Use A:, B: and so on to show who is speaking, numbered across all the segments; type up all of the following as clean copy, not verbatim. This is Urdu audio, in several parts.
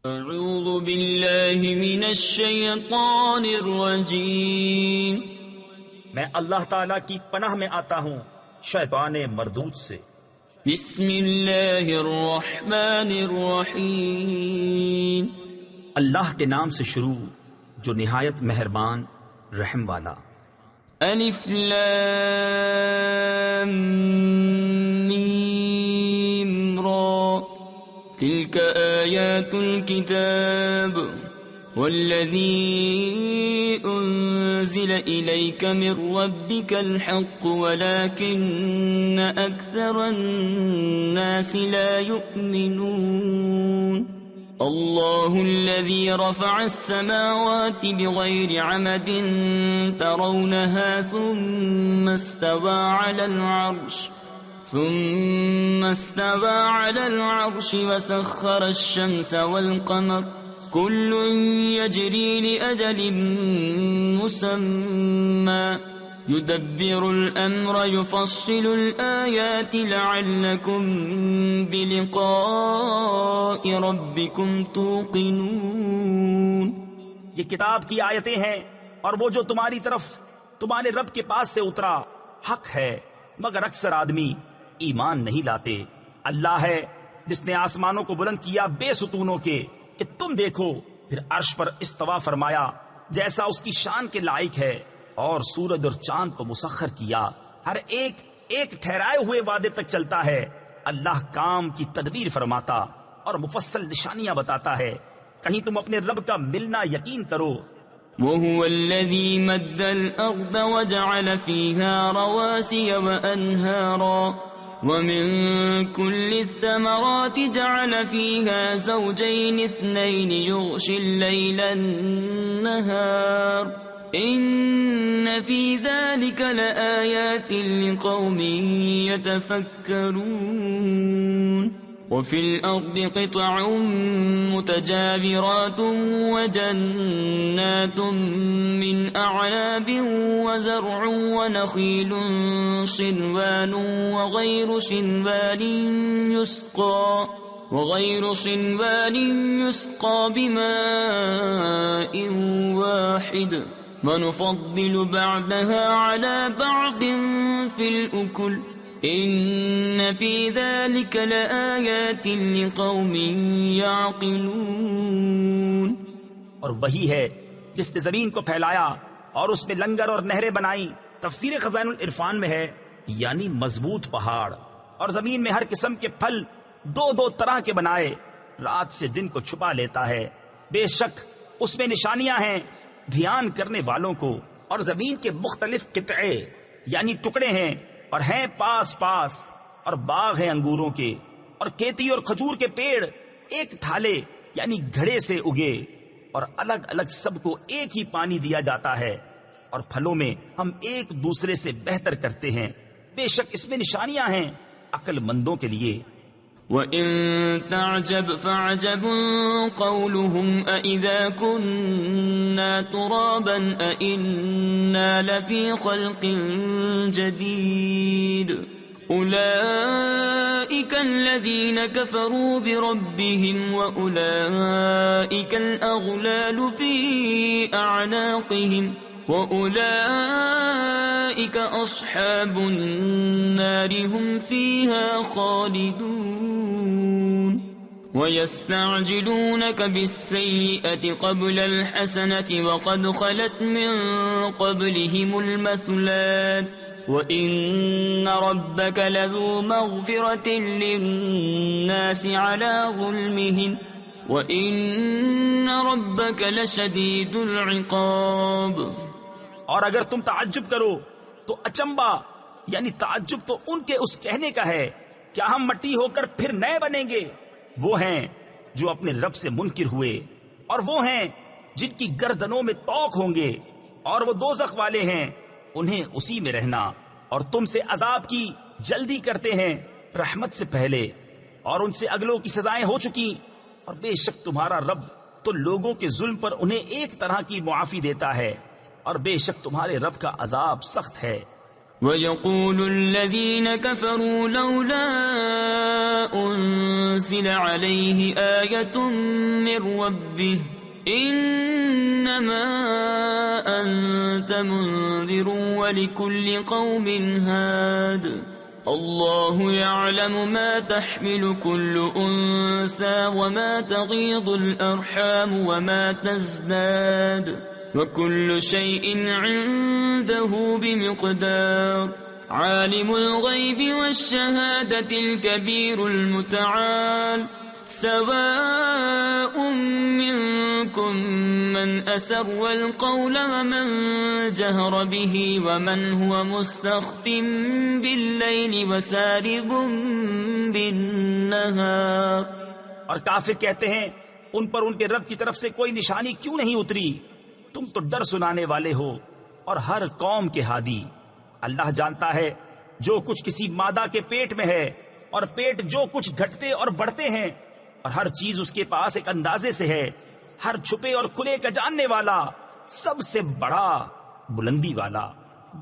A: اعوذ باللہ من الشیطان الرجیم،
B: میں اللہ تعالیٰ کی پناہ میں آتا ہوں شیطان مردود سے۔
A: بسم اللہ الرحمن الرحیم،
B: اللہ کے نام سے شروع جو نہایت مہربان رحم والا۔
A: الف لام میم را، تلک آیات الكتاب والذی انزل الیک من ربک الحق ولکن اکثر الناس لا یؤمنون۔ اللہ الذی رفع السماوات بغیر عمد ترونها ثم استوى على العرش وسخر الشمس والقمر كل يجري لأجل مسمى يدبر الأمر يفصل الآيات لعلكم بلقاء ربكم توقنون۔
B: یہ کتاب کی آیتیں ہیں اور وہ جو تمہاری طرف تمہارے رب کے پاس سے اترا حق ہے، مگر اکثر آدمی ایمان نہیں لاتے۔ اللہ ہے جس نے آسمانوں کو بلند کیا بے ستونوں کے کہ تم دیکھو، پھر عرش پر استوا فرمایا جیسا اس کی شان کے لائق ہے، اور سورج اور چاند کو مسخر کیا، ہر ایک ایک ٹھہرائے ہوئے وعدے تک چلتا ہے۔ اللہ کام کی تدبیر فرماتا اور مفصل نشانیاں بتاتا ہے، کہیں تم اپنے رب کا ملنا یقین کرو۔
A: وهو الذي مد الأرض وجعل فيها رواسي وأنهارا ومن كل الثمرات جعل فيها زوجين اثنين يغشي الليل النهار إن في ذلك لآيات لقوم يتفكرون۔ وفي الأرض قطع متجاورات وجنات من أعناب وزرع ونخيل صنوان وغير صنوان يسقى بماء واحد ونفضل بعدها على بعض في الأكل ان فی ذلک لآیات لقوم یعقلون۔
B: اور وہی ہے جس نے زمین کو پھیلایا اور اس میں لنگر اور نہریں بنائی، تفسیر خزائن العرفان میں ہے، یعنی مضبوط پہاڑ، اور زمین میں ہر قسم کے پھل دو دو طرح کے بنائے، رات سے دن کو چھپا لیتا ہے، بے شک اس میں نشانیاں ہیں دھیان کرنے والوں کو۔ اور زمین کے مختلف قطعے یعنی ٹکڑے ہیں اور ہیں پاس پاس، اور باغ ہیں انگوروں کے، اور کھیتی اور کھجور کے پیڑ ایک تھالے یعنی گھڑے سے اگے، اور الگ الگ سب کو ایک ہی پانی دیا جاتا ہے، اور پھلوں میں ہم ایک دوسرے سے بہتر کرتے ہیں، بے شک اس میں نشانیاں ہیں عقل مندوں کے لیے۔
A: وَإِن تَعْجَبْ فَعَجَبٌ قَوْلُهُمْ أَإِذَا كُنَّا تُرَابًا أَإِنَّا لَفِي خَلْقٍ جَدِيدٍ أُولَئِكَ الَّذِينَ كَفَرُوا بِرَبِّهِمْ وَأُولَئِكَ الْأَغْلَالُ فِي أَعْنَاقِهِمْ وَأُولَئِكَ أَصْحَابُ النَّارِ هُمْ فِيهَا خَالِدُونَ۔ وَيَسْتَعْجِلُونَكَ بِالسَّيِّئَةِ قَبْلَ الْحَسَنَةِ وَقَدْ خَلَتْ مِنْ قَبْلِهِمُ الْمَثُلَاتُ وَإِنَّ رَبَّكَ لَذُو مَغْفِرَةٍ لِلنَّاسِ عَلَى ظُلْمِهِمْ وَإِنَّ رَبَّكَ لَشَدِيدُ الْعِقَابِ۔
B: اور اگر تم تعجب کرو تو اچنبا یعنی تعجب تو ان کے اس کہنے کا ہے، کیا ہم مٹی ہو کر پھر نئے بنیں گے؟ وہ ہیں جو اپنے رب سے منکر ہوئے، اور وہ ہیں جن کی گردنوں میں طوق ہوں گے، اور وہ دوزخ والے ہیں، انہیں اسی میں رہنا، اور تم سے عذاب کی جلدی کرتے ہیں رحمت سے پہلے، اور ان سے اگلوں کی سزائیں ہو چکی، اور بے شک تمہارا رب تو لوگوں کے ظلم پر انہیں ایک طرح کی معافی دیتا ہے، اور بے شک تمہارے رب کا عذاب سخت ہے۔
A: وَيَقُولُ الَّذِينَ كَفَرُوا لَوْلَا أُنزِلَ عَلَيْهِ آيَةٌ مِّن رَّبِّهِ إِنَّمَا أَنتَ مُنذِرٌ وَلِكُلِّ قَوْمٍ هَادٍ اللَّهُ يَعْلَمُ مَا تَحْمِلُ كُلُّ أُنثَىٰ وَمَا تَغِيضُ الْأَرْحَامُ وَمَا تَزْدَادُ وَكُلُّ شَيْءٍ عِندَهُ بِمِقْدَارٍ عَالِمُ الْغَيْبِ وَالشَّهَادَةِ الْكَبِيرُ الْمُتَعَالِ سَوَاءٌ مِّنكُم مَّنْ أَسَرَّ الْقَوْلَ وَمَن جَهَرَ بِهِ وَمَنْ هُوَ مُسْتَخْفٍ بِاللَّيْلِ وَسَارِبٌ بِالنَّهَارِ۔
B: اور کافر کہتے ہیں ان پر ان کے رب کی طرف سے کوئی نشانی کیوں نہیں اتری؟ تم تو ڈر سنانے والے ہو اور ہر قوم کے ہادی۔ اللہ جانتا ہے جو کچھ کسی مادہ کے پیٹ میں ہے، اور پیٹ جو کچھ گھٹتے اور بڑھتے ہیں، اور ہر چیز اس کے پاس ایک اندازے سے ہے۔ ہر چھپے اور کھلے کا جاننے والا، سب سے بڑا بلندی والا۔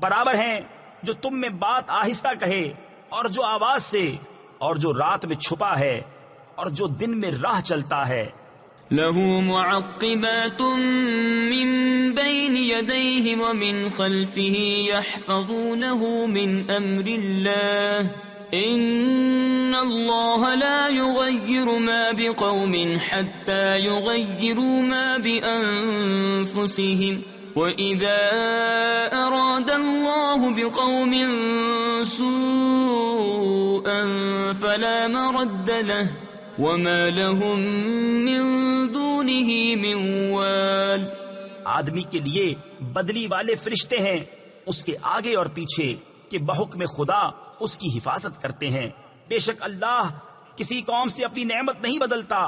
B: برابر ہیں جو تم میں بات آہستہ کہے اور جو آواز سے، اور جو رات میں چھپا ہے اور جو دن میں راہ چلتا ہے۔
A: له معقبات من بين يديه ومن خلفه يحفظونه من أمر الله إن الله لا يغير ما بقوم حتى يغيروا ما بأنفسهم وإذا أراد الله بقوم سوءا فلا مرد له وما لهم من دونه من وال۔
B: آدمی کے لیے بدلی والے فرشتے ہیں اس کے آگے اور پیچھے کہ بحکم خدا اس کی حفاظت کرتے ہیں۔ بے شک اللہ کسی قوم سے اپنی نعمت نہیں بدلتا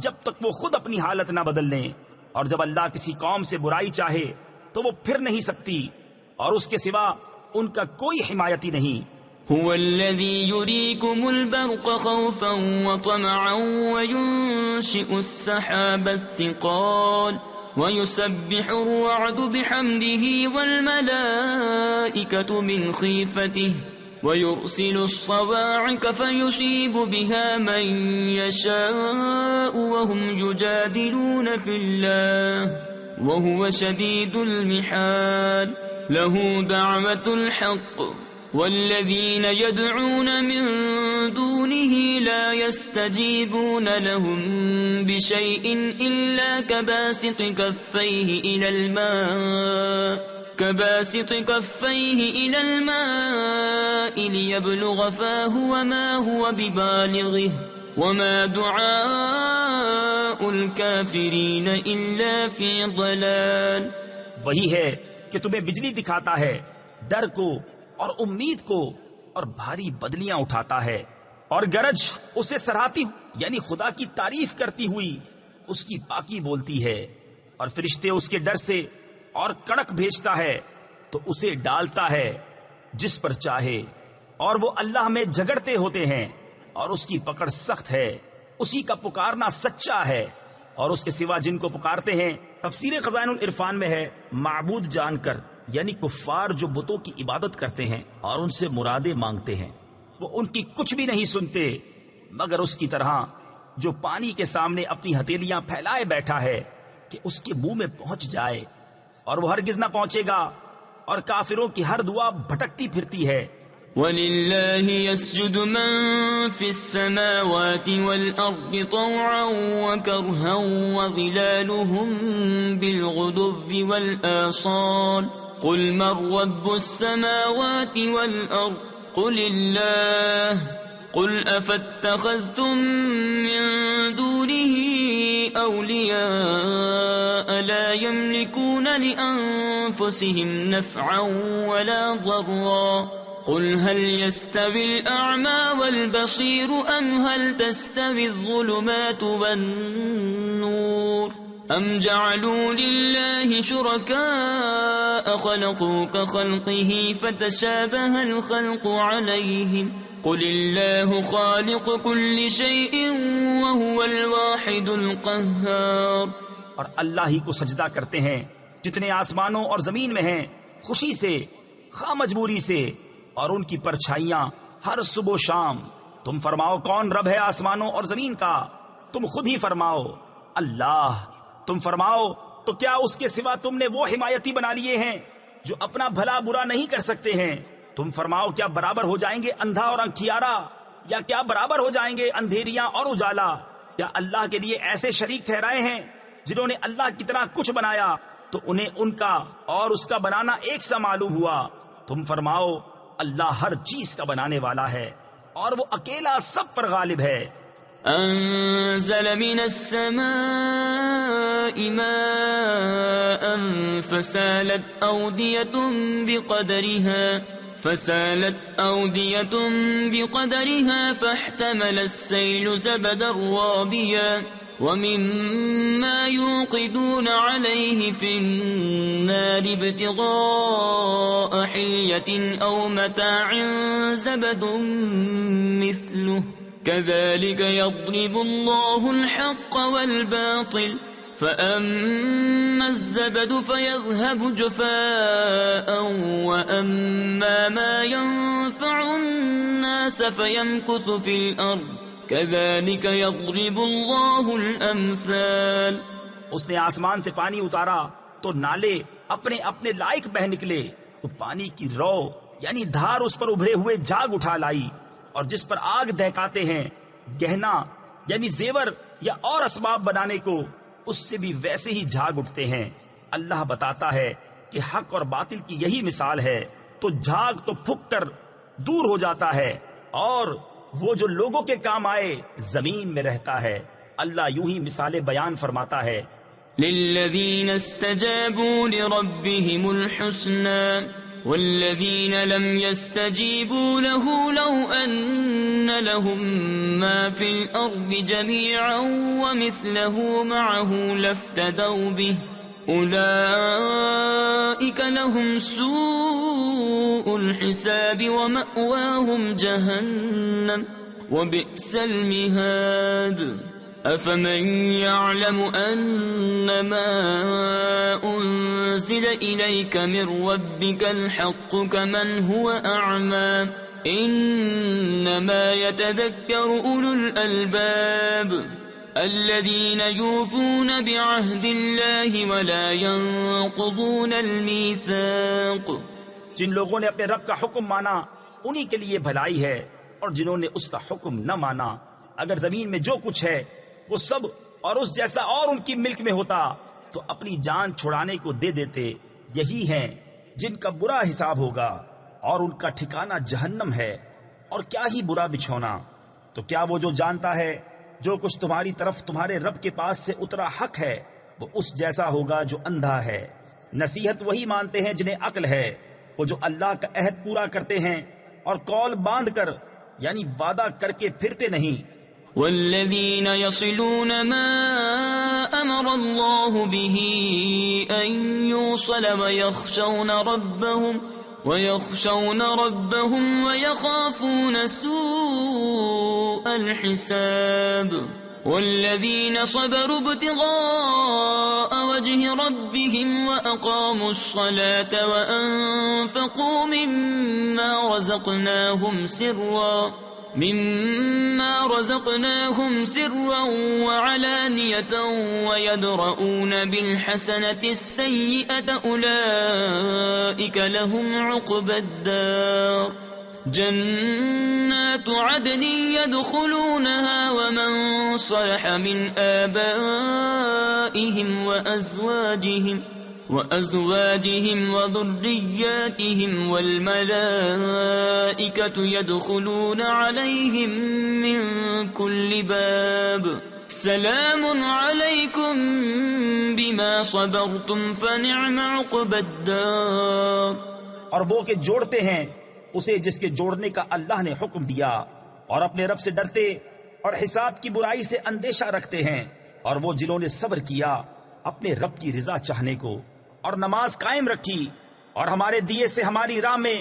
B: جب تک وہ خود اپنی حالت نہ بدل لیں، اور جب اللہ کسی قوم سے برائی چاہے تو وہ پھر نہیں سکتی، اور اس کے سوا ان کا کوئی حمایتی نہیں۔
A: هو الذي يريكم البرق خوفا وطمعا وينشئ السحاب الثقال ويسبح الرعد بحمده والملائكة من خيفته ويرسل الصواعق فيصيب بها من يشاء وهم يجادلون في الله وهو شديد المحال له دعوة الحق والذين يدعون من دونه لا يستجيبون لهم بشيء إلا كباسط كفيه إلى الماء ليبلغ فاه وما هو ببالغه وما دعاء الكافرين إلا في ضلال۔
B: وہی ہے کہ تمہیں بجلی دکھاتا ہے، ڈر کو اور امید کو، اور بھاری بدلیاں اٹھاتا ہے، اور گرج اسے سراہتی یعنی خدا کی تعریف کرتی ہوئی اس کی پاکی بولتی ہے، اور فرشتے اس کے ڈر سے اور کڑک بھیجتا ہے تو اسے ڈالتا ہے جس پر چاہے، اور وہ اللہ میں جھگڑتے ہوتے ہیں اور اس کی پکڑ سخت ہے۔ اسی کا پکارنا سچا ہے، اور اس کے سوا جن کو پکارتے ہیں۔ تفسیر خزائن العرفان میں ہے معبود جان کر، یعنی کفار جو بتوں کی عبادت کرتے ہیں اور ان سے مرادیں مانگتے ہیں، وہ ان کی کچھ بھی نہیں سنتے مگر اس کی طرح جو پانی کے سامنے اپنی ہتھیلیاں پھیلائے بیٹھا ہے کہ اس کے منہ میں پہنچ جائے، اور وہ ہرگز نہ پہنچے گا، اور کافروں کی ہر دعا بھٹکتی پھرتی ہے۔
A: وَلِلَّهِ يَسْجُدُ مَن فِي السَّمَاوَاتِ وَالْأَرْضِ طَوْعًا وَكَرْهًا وَظِلَالُهُم بِالْغُدُوِّ وَالْآصَالِ قُلْ مَن رَّبُّ السَّمَاوَاتِ وَالْأَرْضِ قُلِ اللَّهُ قُلْ أَفَاتَّخَذْتُم مِّن دُونِهِ أَوْلِيَاءَ لَا يَمْلِكُونَ لِأَنفُسِهِمْ نَفْعًا وَلَا ضَرًّا قُلْ هَلْ يَسْتَوِي الْأَعْمَى وَالْبَصِيرُ أَمْ هَلْ تَسْتَوِي الظُّلُمَاتُ وَالنُّورُ أَمْ جَعَلُوا لِلَّهِ شُرَكَاءَ خَلَقُوا كَخَلْقِهِ فَتَشَابَهَ الْخَلْقُ عَلَيْهِمْ قُلِ اللَّهُ خَالِقُ كُلِّ شَيْءٍ وَهُوَ الْوَاحِدُ الْقَهَّارُ۔
B: اور اللہ ہی کو سجدہ کرتے ہیں جتنے آسمانوں اور زمین میں ہیں، خوشی سے، خواہ مجبوری سے، اور ان کی پرچھائیاں ہر صبح و شام. تم فرماؤ کون رب ہے آسمانوں اور زمین کا؟ تم خود ہی فرماؤ اللہ. تم فرماؤ تو کیا اس کے سوا تم نے وہ حمایتی بنا لیے ہیں جو اپنا بھلا برا نہیں کر سکتے ہیں؟ تم فرماؤ کیا برابر ہو جائیں گے اندھا اور انکھیارا، یا کیا برابر ہو جائیں گے اندھیریاں اور اجالا؟ کیا اللہ کے لیے ایسے شریک ٹھہرائے ہیں جنہوں نے اللہ کی طرح کچھ بنایا تو انہیں ان کا اور اس کا بنانا ایک سا معلوم ہوا؟ تم فرماؤ اللہ ہر چیز کا بنانے والا ہے اور وہ اکیلا سب پر غالب ہے.
A: أنزل من السماء ماء فسالت أودية بقدرها فاحتمل السيل زبدا رابيا ومما يوقدون عليه في النار ابتغاء حلية أو متاع زبد مثله كذلك يضرب الله الحق والباطل فأما الزبد فيذهب جفاء وأما ما ينفع الناس فيمكث في الأرض كذلك يضرب الله الأمثال.
B: اس نے آسمان سے پانی اتارا تو نالے اپنے اپنے لائق بہ نکلے، تو پانی کی رو یعنی دھار اس پر ابھرے ہوئے جاگ اٹھا لائی، اور جس پر آگ دہکاتے ہیں گہنا یعنی زیور یا اور اسباب بنانے کو، اس سے بھی ویسے ہی جھاگ اٹھتے ہیں. اللہ بتاتا ہے کہ حق اور باطل کی یہی مثال ہے، تو جھاگ تو پھک کر دور ہو جاتا ہے، اور وہ جو لوگوں کے کام آئے زمین میں رہتا ہے. اللہ یوں ہی مثالیں بیان فرماتا ہے.
A: للذین استجابوا لربهم الحسنى والذین لم يستجیبوا له لو ان لهم ما في الارض جميعا ومثله معه لافتدوا به اولئک لهم سوء الحساب ومأواهم جهنم وبئس المهاد. أفمن يعلم أنما أنزل إليك من ربك الحق كمن هو أعمى إنما يتذكر أولو الألباب الذين يوفون بعهد الله ولا ينقضون الميثاق.
B: جن لوگوں نے اپنے رب کا حکم مانا انہی کے لیے بھلائی ہے، اور جنہوں نے اس کا حکم نہ مانا، اگر زمین میں جو کچھ ہے وہ سب اور اس جیسا اور ان کی ملک میں ہوتا تو اپنی جان چھڑانے کو دے دیتے. یہی ہیں جن کا برا حساب ہوگا اور ان کا ٹھکانہ جہنم ہے، اور کیا ہی برا بچھونا. تو کیا وہ جو جانتا ہے جو کچھ تمہاری طرف تمہارے رب کے پاس سے اترا حق ہے وہ اس جیسا ہوگا جو اندھا ہے؟ نصیحت وہی مانتے ہیں جنہیں عقل ہے، وہ جو اللہ کا عہد پورا کرتے ہیں اور قول باندھ کر یعنی وعدہ کر کے پھرتے نہیں.
A: والذین یصلون ما امر اللہ به ان یوصل ویخشون ربهم ويخافون سوء الحساب والذين صبروا ابتغاء وجه ربهم وأقاموا الصلاة وأنفقوا مما رزقناهم سرا وعلانية ويدرؤون بالحسنة السيئة أولئك لهم عقبى الدار جنات عدن يدخلونها ومن صلح من آبائهم وأزواجهم وذرياتهم والملائكة يدخلون عليهم من كل باب سلام عليكم بما صبرتم فنعم عقبى الدار.
B: اور وہ کہ جوڑتے ہیں اسے جس کے جوڑنے کا اللہ نے حکم دیا، اور اپنے رب سے ڈرتے اور حساب کی برائی سے اندیشہ رکھتے ہیں، اور وہ جنہوں نے صبر کیا اپنے رب کی رضا چاہنے کو، اور نماز قائم رکھی، اور ہمارے دیے سے ہماری راہ میں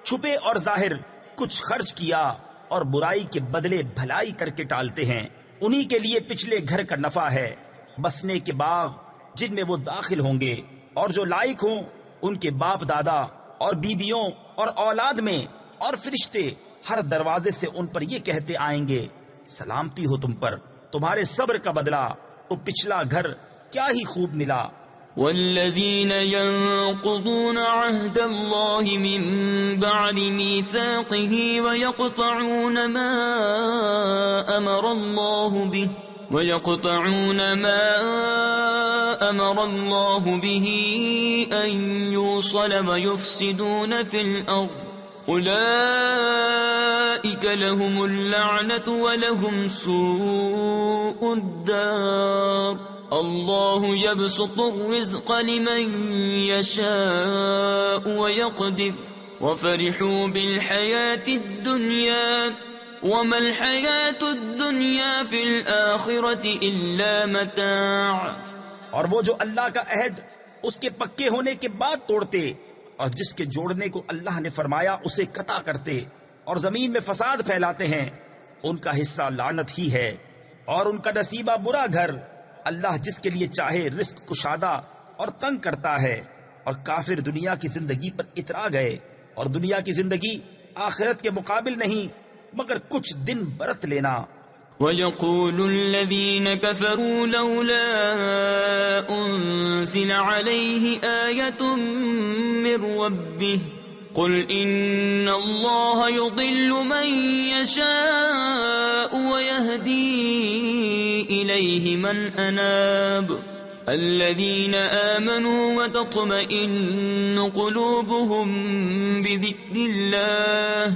B: چھپے اور ظاہر کچھ خرچ کیا، اور برائی کے بدلے بھلائی کر کے ٹالتے ہیں، انہی کے لیے پچھلے گھر کا نفع ہے، بسنے کے باغ جن میں وہ داخل ہوں گے، اور جو لائق ہوں ان کے باپ دادا اور بیبیوں اور اولاد میں اور فرشتے ہر دروازے سے ان پر یہ کہتے آئیں گے سلامتی ہو تم پر، تمہارے صبر کا بدلہ تو پچھلا گھر کیا ہی خوب ملا۔
A: والذين ينقضون عهد الله من بعد ميثاقه ويقطعون ما أمر الله به أن يوصل ويفسدون في الأرض أولئك لهم اللعنة ولهم سوء الدار اللہ یبسط الرزق لمن یشاء ویقدر وفرحوا بالحیاة الدنیا وما الحیاة الدنیا فی الآخرة الا متاع۔
B: اور وہ جو اللہ کا عہد اس کے پکے ہونے کے بعد توڑتے اور جس کے جوڑنے کو اللہ نے فرمایا اسے قطع کرتے اور زمین میں فساد پھیلاتے ہیں، ان کا حصہ لعنت ہی ہے اور ان کا نصیبہ برا گھر۔ اللہ جس کے لیے چاہے رزق کشادہ اور تنگ کرتا ہے، اور کافر دنیا کی زندگی پر اترا گئے، اور دنیا کی زندگی آخرت کے مقابل نہیں مگر کچھ دن برت لینا۔
A: وَيَقُولُ الَّذِينَ كَفَرُوا لَوْلَا أُنزِلَ عَلَيْهِ آيَةٌ مِّن رَّبِّهِ قُلْ إِنَّ اللَّهَ يُضِلُّ مَن يَشَاءُ وَيَهْدِي إِلَيْهِ مَنْ أَنَابَ الَّذِينَ آمَنُوا وَتَطْمَئِنُّ قُلُوبُهُم بِذِكْرِ اللَّهِ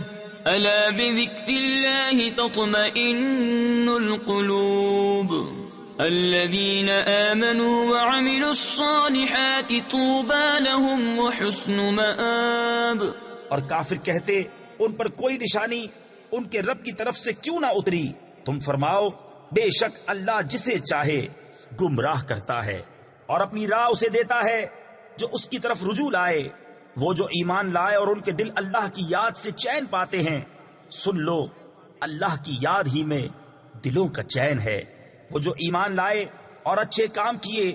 A: أَلَا بِذِكْرِ اللَّهِ تَطْمَئِنُّ الْقُلُوبُ الَّذِينَ آمَنُوا وَعَمِلُوا الصَّالِحَاتِ طُوبَى لَهُمْ وَحُسْنُ مَآبٍ۔
B: اور کافر کہتے ان پر کوئی نشانی ان کے رب کی طرف سے کیوں نہ اتری؟ تم فرماؤ بے شک اللہ جسے چاہے گمراہ کرتا ہے اور اپنی راہ اسے دیتا ہے جو اس کی طرف رجوع لائے۔ وہ جو ایمان لائے اور ان کے دل اللہ کی یاد سے چین پاتے ہیں، سن لو اللہ کی یاد ہی میں دلوں کا چین ہے۔ وہ جو ایمان لائے اور اچھے کام کیے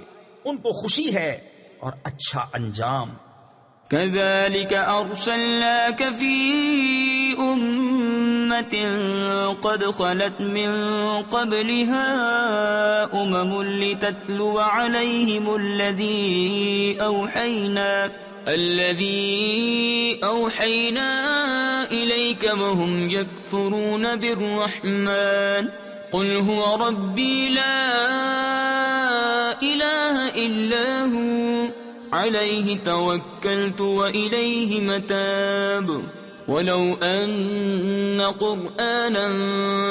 B: ان کو خوشی ہے اور اچھا انجام۔
A: كذلك أرسلناك في أمة قد خلت من قبلها لتتلو عليهم الذي أوحينا إليك وهم يكفرون بالرحمن قل هو ربي لا إله إلا هو عليه توكلت وإليه متاب ولو أن قرآنا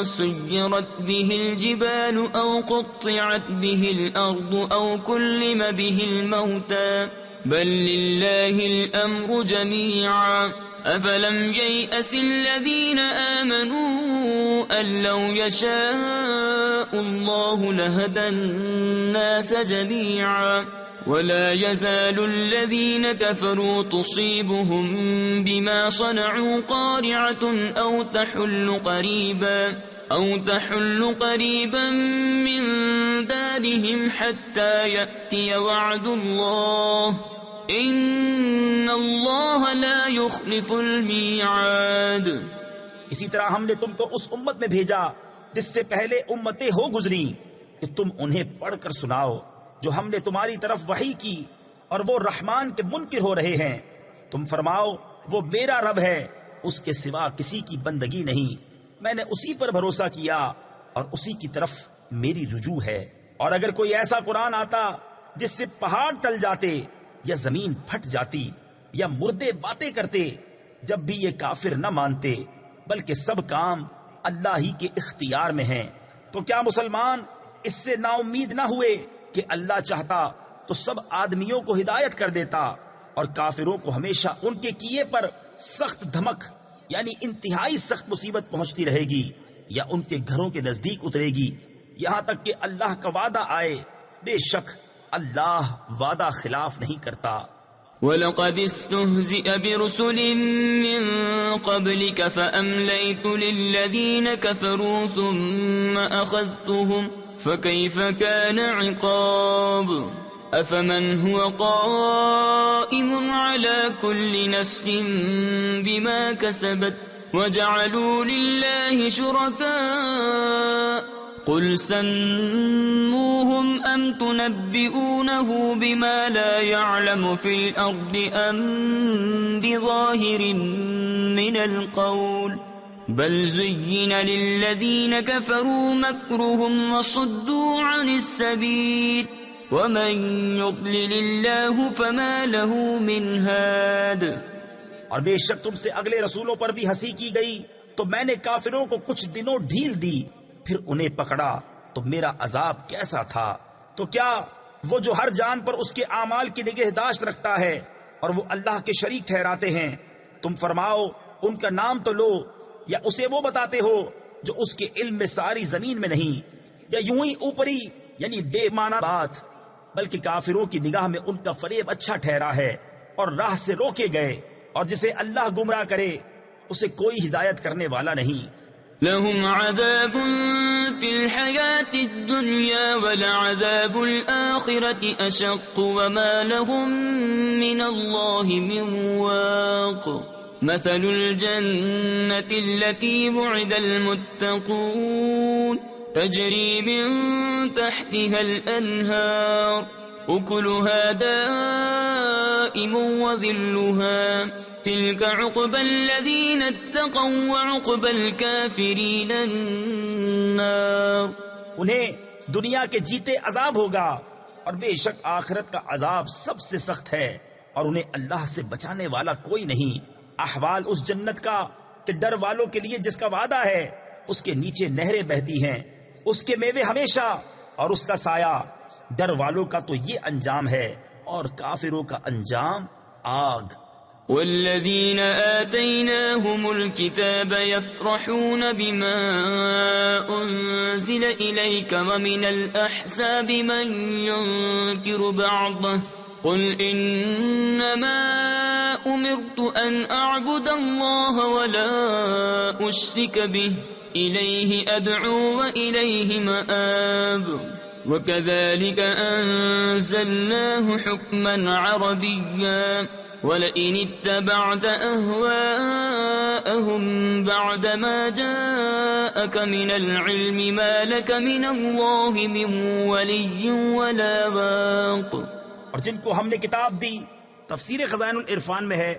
A: سيرت به الجبال أو قطعت به الأرض أو كلم به الموتى بل لله الأمر جميعا أفلم ييأس الذين آمنوا أن لو يشاء الله لهدى الناس جميعا ولا يزال الذين كفروا تصيبهم بما صنعوا قارعة أو تحل قريبا من دارهم حتى يأتي وعد الله إن الله لا يخلف الميعاد۔
B: اسی طرح ہم نے تم کو اس امت میں بھیجا جس سے پہلے امتیں ہو گزری کہ تم انہیں پڑھ کر سناؤ جو ہم نے تمہاری طرف وحی کی، اور وہ رحمان کے منکر ہو رہے ہیں۔ تم فرماؤ وہ میرا رب ہے، اس کے سوا کسی کی بندگی نہیں، میں نے اسی پر بھروسہ کیا اور اسی کی طرف میری رجوع ہے۔ اور اگر کوئی ایسا قرآن آتا جس سے پہاڑ ٹل جاتے یا زمین پھٹ جاتی یا مردے باتیں کرتے، جب بھی یہ کافر نہ مانتے، بلکہ سب کام اللہ ہی کے اختیار میں ہیں۔ تو کیا مسلمان اس سے نا امید نہ ہوئے کہ اللہ چاہتا تو سب آدمیوں کو ہدایت کر دیتا، اور کافروں کو ہمیشہ ان کے کیے پر سخت دھمک یعنی انتہائی سخت مصیبت پہنچتی رہے گی یا ان کے گھروں کے نزدیک اترے گی یہاں تک کہ اللہ کا وعدہ آئے۔ بے شک اللہ وعدہ خلاف نہیں کرتا۔
A: وَلَقَدِ اسْتُهْزِئَ بِرُسُلٍ مِّن قَبْلِكَ فَأَمْلَيْتُ لِلَّذِينَ كَفَرُوا ثُمَّ أَخَذْتُهُمْ فَكَيْفَ كَانَ عِقَابِ أَفَمَنْ هُوَ قَائِمٌ عَلَى كُلِّ نَفْسٍ بِمَا كَسَبَتْ وجعلوا لله شركاء قل سموهم أم تنبئونه بما لا يعلم في الأرض أم بظاهر من القول بل زين للذين كفروا مكرهم وصدوا عن السبيل ومن يضلل الله فما له من هاد.
B: اور بے شک تم سے اگلے رسولوں پر بھی ہنسی کی گئی تو میں نے کافروں کو کچھ دنوں ڈھیل دی پھر انہیں پکڑا تو میرا عذاب کیسا تھا. تو کیا وہ جو ہر جان پر اس کے اعمال کی نگہداشت رکھتا ہے اور وہ اللہ کے شریک ٹھہراتے ہیں، تم فرماؤ ان کا نام تو لو، یا اسے وہ بتاتے ہو جو اس کے علم میں ساری زمین میں نہیں، یا یوں ہی اوپری یعنی بے معنی بات. بلکہ کافروں کی نگاہ میں ان کا فریب اچھا ٹھہرا ہے اور راہ سے روکے گئے، اور جسے اللہ گمراہ کرے اسے کوئی ہدایت کرنے والا نہیں.
A: لهم عذاب في الحياة الدنيا ولعذاب الآخرة أشق وما لهم من الله من واق. مثل الجنة التي وعد المتقون تجري من تحتها الأنهار أكلها دائم وظلها تلك عقبى الذين اتقوا وعقبى الكافرين النار.
B: انہیں دنیا کے جیتے عذاب ہوگا اور بے شک آخرت کا عذاب سب سے سخت ہے اور انہیں اللہ سے بچانے والا کوئی نہیں. احوال اس جنت کا کہ ڈر والوں کے لیے جس کا وعدہ ہے اس کے نیچے نہریں بہتی ہیں، اس کے میوے ہمیشہ اور اس کا سایہ. ڈر والوں کا تو یہ انجام ہے اور کافروں کا انجام آگ.
A: والذين آتيناهم الكتاب يفرحون بما أنزل إليك ومن الأحزاب من ينكر بعضه قل إنما أمرت أن أعبد الله ولا أشرك به إليه أدعو وإليه مآب. وكذلك أنزلناه حكما عربيا وَلَئِنِ اتَّبَعْتَ أَهْوَاءَهُمْ بَعْدَمَا جَاءَكَ مِنَ الْعِلْمِ مَا لَكَ مِنَ اللَّهِ مِنْ وَلِيٍّ وَلَا وَاقٍ.
B: اور جن کو ہم نے کتاب دی تفسیر خزائن العرفان میں ہے،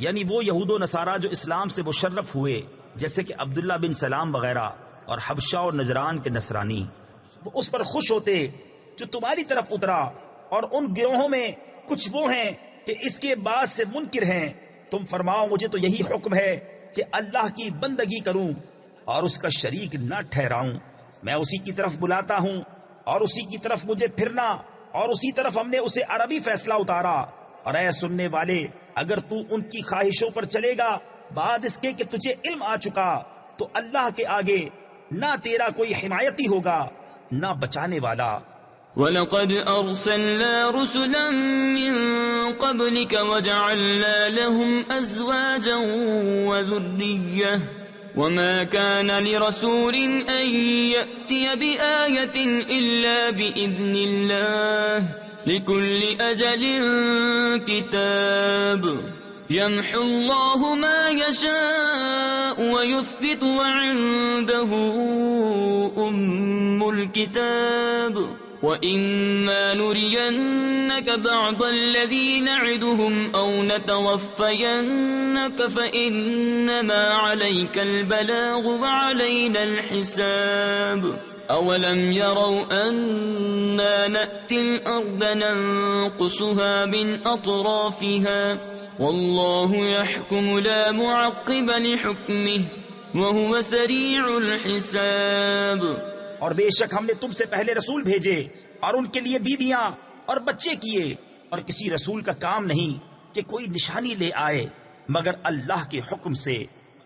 B: یعنی وہ یہود و نصارہ جو اسلام سے مشرف ہوئے جیسے کہ عبداللہ بن سلام وغیرہ اور حبشہ اور نجران کے نصرانی، وہ اس پر خوش ہوتے جو تمہاری طرف اترا، اور ان گروہوں میں کچھ وہ ہیں کہ اس کے بعد سے منکر ہیں. تم فرماؤ مجھے تو یہی حکم ہے کہ اللہ کی بندگی کروں اور اس کا شریک نہ ٹھہراؤں. میں اسی کی طرف بلاتا ہوں اور اسی کی طرف مجھے پھرنا، اور اسی طرف ہم نے اسے عربی فیصلہ اتارا. اور اے سننے والے، اگر تو ان کی خواہشوں پر چلے گا بعد اس کے کہ تجھے علم آ چکا، تو اللہ کے آگے نہ تیرا کوئی حمایتی ہوگا نہ بچانے والا.
A: وَلَقَدْ أَرْسَلْنَا رُسُلًا مِّن قَبْلِكَ وَجَعَلْنَا لَهُمْ أَزْوَاجًا وَذُرِّيَّةً وَمَا كَانَ لِرَسُولٍ أَن يَأْتِيَ بِآيَةٍ إِلَّا بِإِذْنِ اللَّهِ لِكُلِّ أَجَلٍ كِتَابٌ يَمْحُو اللَّهُ مَا يَشَاءُ وَيُثْبِتُ وَعِندَهُ أُمُّ الْكِتَابِ. وَإِمَّا نُرِيَنَّكَ بَعْضَ الَّذِي نَعِدُهُمْ أَوْ نَتَوَفَّيَنَّكَ فَإِنَّمَا عَلَيْكَ الْبَلَاغُ وَعَلَيْنَا الْحِسَابُ. أَوَلَمْ يَرَوْا أَنَّا نَأْتِي الْأَرْضَ نَنقُصُهَا مِنْ أَطْرَافِهَا وَاللَّهُ يَحْكُمُ لَا مُعَقِّبَ لِحُكْمِهِ وَهُوَ سَرِيعُ الْحِسَابِ.
B: اور بے شک ہم نے تم سے پہلے رسول بھیجے اور ان کے لیے بیویاں اور بچے کیے، اور کسی رسول کا کام نہیں کہ کوئی نشانی لے آئے مگر اللہ کے حکم سے.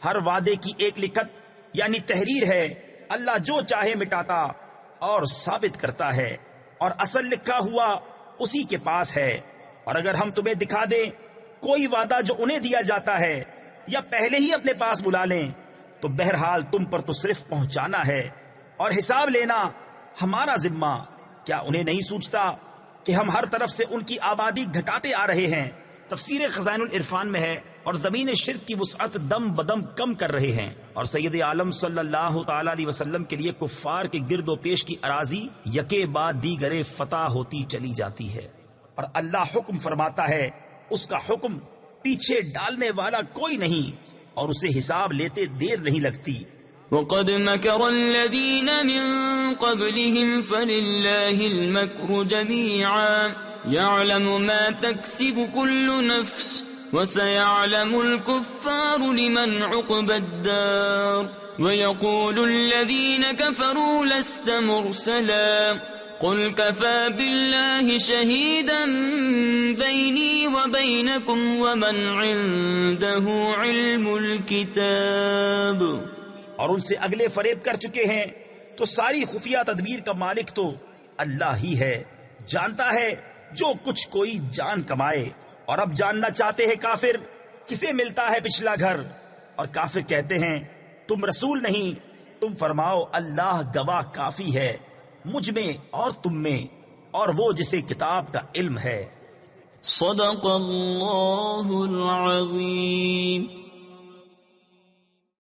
B: ہر وعدے کی ایک لکھت یعنی تحریر ہے. اللہ جو چاہے مٹاتا اور ثابت کرتا ہے، اور اصل لکھا ہوا اسی کے پاس ہے. اور اگر ہم تمہیں دکھا دیں کوئی وعدہ جو انہیں دیا جاتا ہے یا پہلے ہی اپنے پاس بلا لیں، تو بہرحال تم پر تو صرف پہنچانا ہے اور حساب لینا ہمارا ذمہ. کیا انہیں نہیں سوچتا کہ ہم ہر طرف سے ان کی آبادی گھٹاتے آ رہے ہیں. تفسیر خزائن العرفان میں ہے اور زمین شرک کی وسعت دم بدم کم کر رہے ہیں، اور سید عالم صلی اللہ تعالی علیہ وسلم کے لیے کفار کے گرد و پیش کی اراضی یکے بعد دیگرے فتح ہوتی چلی جاتی ہے، اور اللہ حکم فرماتا ہے، اس کا حکم پیچھے ڈالنے والا کوئی نہیں، اور اسے حساب لیتے دیر نہیں لگتی۔
A: وَقَدْ مَكَرَ الَّذِينَ مِن قَبْلِهِمْ فَلِلَّهِ الْمَكْرُ جَمِيعًا يَعْلَمُ مَا تَكْسِبُ كُلُّ نَفْسٍ وَسَيَعْلَمُ الْكُفَّارُ لِمَنْ عُقْبَى الدَّارِ وَيَقُولُ الَّذِينَ كَفَرُوا لَسْتَ مُرْسَلًا قُلْ كَفَى بِاللَّهِ شَهِيدًا بَيْنِي وَبَيْنَكُمْ وَمَنْ عِندَهُ عِلْمُ الْكِتَابِ۔
B: اور ان سے اگلے فریب کر چکے ہیں، تو ساری خفیہ تدبیر کا مالک تو اللہ ہی ہے، جانتا ہے جو کچھ کوئی جان کمائے۔ اور اب جاننا چاہتے ہیں کافر کسے ملتا ہے پچھلا گھر، اور کافر کہتے ہیں تم رسول نہیں، تم فرماؤ اللہ گواہ کافی ہے مجھ میں اور تم میں، اور وہ جسے کتاب کا علم ہے۔
A: صدق اللہ العظیم۔